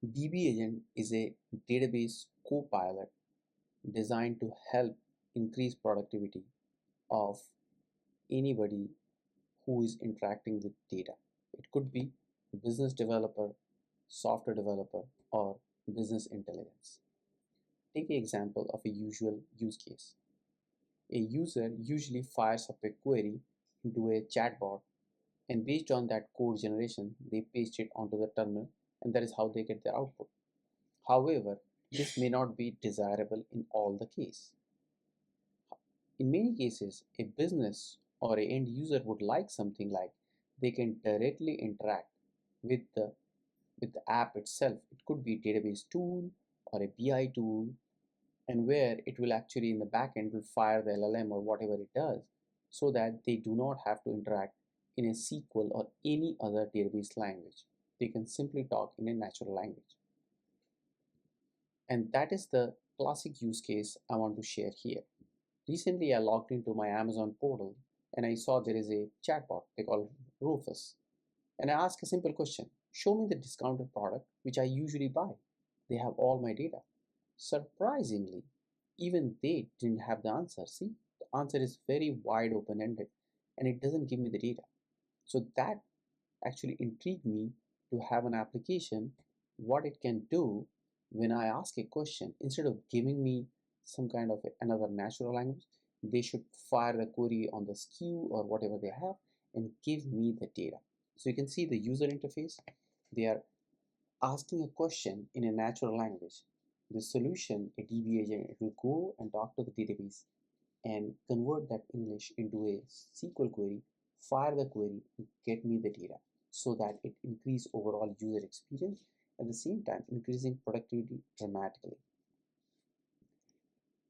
DB agent is a database co-pilot designed to help increase productivity of anybody who is interacting with data. It could be a business developer, software developer, or business intelligence. Take the example of a usual use case. A user usually fires up a query into a chatbot, and based on that code generation, they paste it onto the terminal, and that is how they get their output. However, this may not be desirable in all the case. In many cases, a business or a end user would like something like they can directly interact with the app itself. It could be a database tool or a BI tool, and where it will actually in the back end will fire the LLM or whatever it does, so that they do not have to interact in a SQL or any other database language. They can simply talk in a natural language. And that is the classic use case I want to share here. Recently, I logged into my Amazon portal and I saw there is a chatbot they call Rufus. And I asked a simple question: show me the discounted product which I usually buy. They have all my data. Surprisingly, even they didn't have the answer. See, the answer is very wide open ended and it doesn't give me the data. So that actually intrigued me to have an application, what it can do when I ask a question. Instead of giving me some kind of another natural language, they should fire the query on the SKU or whatever they have and give me the data. So you can see the user interface. They are asking a question in a natural language. The solution, a DB agent, it will go and talk to the database and convert that English into a SQL query, fire the query, and get me the data, so that it increase overall user experience, at the same time increasing productivity dramatically.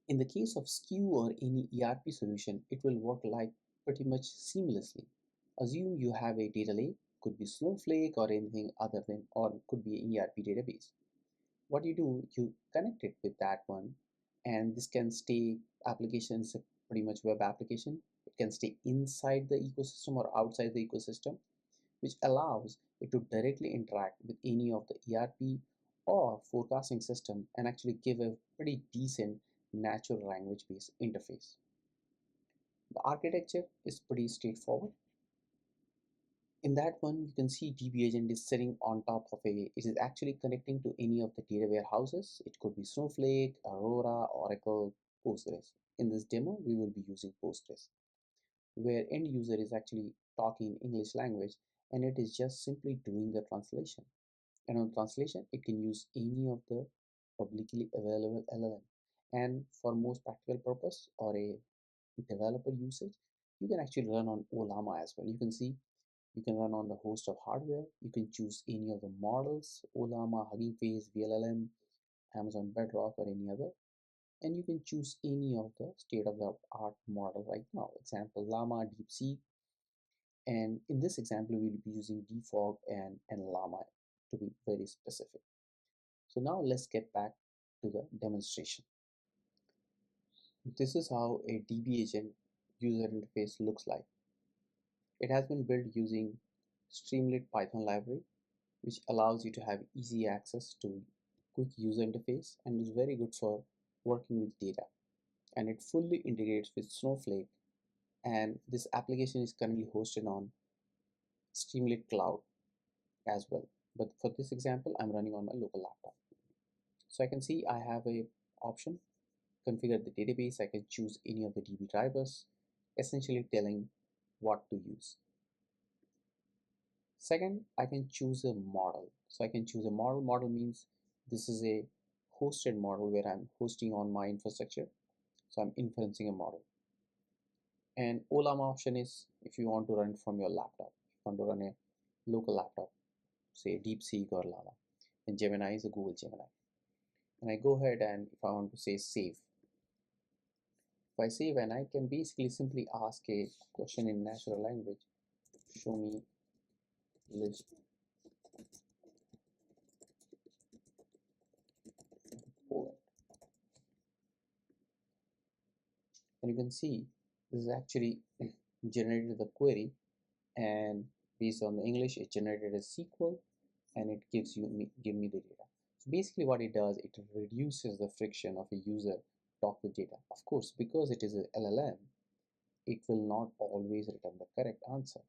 In the case of SKU or any ERP solution, it will work like pretty much seamlessly. Assume you have a data lake, could be Snowflake or anything other than, or could be an ERP database. What you do, you connect it with that one, and this can stay, applications, pretty much web application, it can stay inside the ecosystem or outside the ecosystem, which allows it to directly interact with any of the ERP or forecasting system and actually give a pretty decent natural language based interface. The architecture is pretty straightforward. In that one, you can see DB agent is sitting on top of it is actually connecting to any of the data warehouses. It could be Snowflake, Aurora, Oracle, Postgres. In this demo, we will be using Postgres, where end user is actually talking English language and it is just simply doing the translation. And on translation, it can use any of the publicly available LLM. And for most practical purpose or a developer usage, you can actually run on Olama as well. You can see you can run on the host of hardware. You can choose any of the models, Olama, Hugging Face, VLLM, Amazon Bedrock, or any other. And you can choose any of the state-of-the-art model right now. Example, Llama, DeepSeek. And in this example, we'll be using DFog and Llama to be very specific. So now let's get back to the demonstration. This is how a DB agent user interface looks like. It has been built using Streamlit Python library, which allows you to have easy access to quick user interface and is very good for working with data. And it fully integrates with Snowflake, and this application is currently hosted on Streamlit Cloud as well. But for this example, I'm running on my local laptop. So I can see I have a option, configure the database. I can choose any of the DB drivers, essentially telling what to use. Second, I can choose a model. So I can choose a model. Model means this is a hosted model where I'm hosting on my infrastructure. So I'm inferencing a model. And Olama option is if you want to run it from your laptop, if you want to run a local laptop, say DeepSeek or Llama. And Gemini is a Google Gemini. And I go ahead and if I want to say save, if I save, and I can basically simply ask a question in natural language, show me list Poland. And you can see this is actually generated the query, and based on the English it generated a SQL and it give me the data. Basically, what it does, it reduces the friction of a user talk with data. Of course, because it is a LLM, it will not always return the correct answer.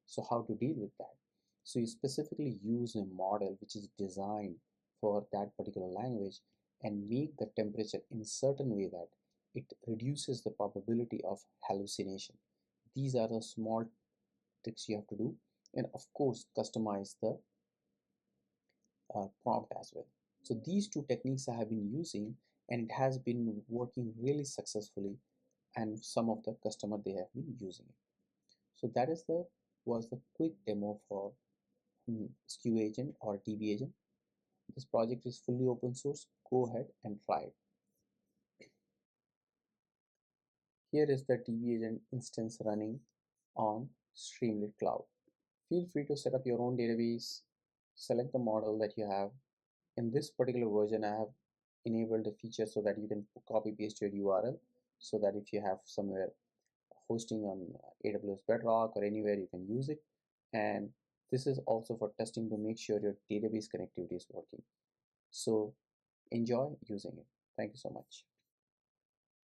So how to deal with that? So you specifically use a model which is designed for that particular language and make the temperature in certain way that it reduces the probability of hallucination. These are the small tricks you have to do, and of course customize the prompt as well. So these two techniques I have been using, and it has been working really successfully, and some of the customer they have been using it. So that is the was the quick demo for SKU agent or DB agent. This project is fully open source. Go ahead and try it. Here is the DB agent instance running on Streamlit Cloud. Feel free to set up your own database, select the model that you have. In this particular version, I have enabled a feature so that you can copy paste your URL, so that if you have somewhere hosting on AWS Bedrock or anywhere, you can use it. And this is also for testing to make sure your database connectivity is working. So enjoy using it. Thank you so much.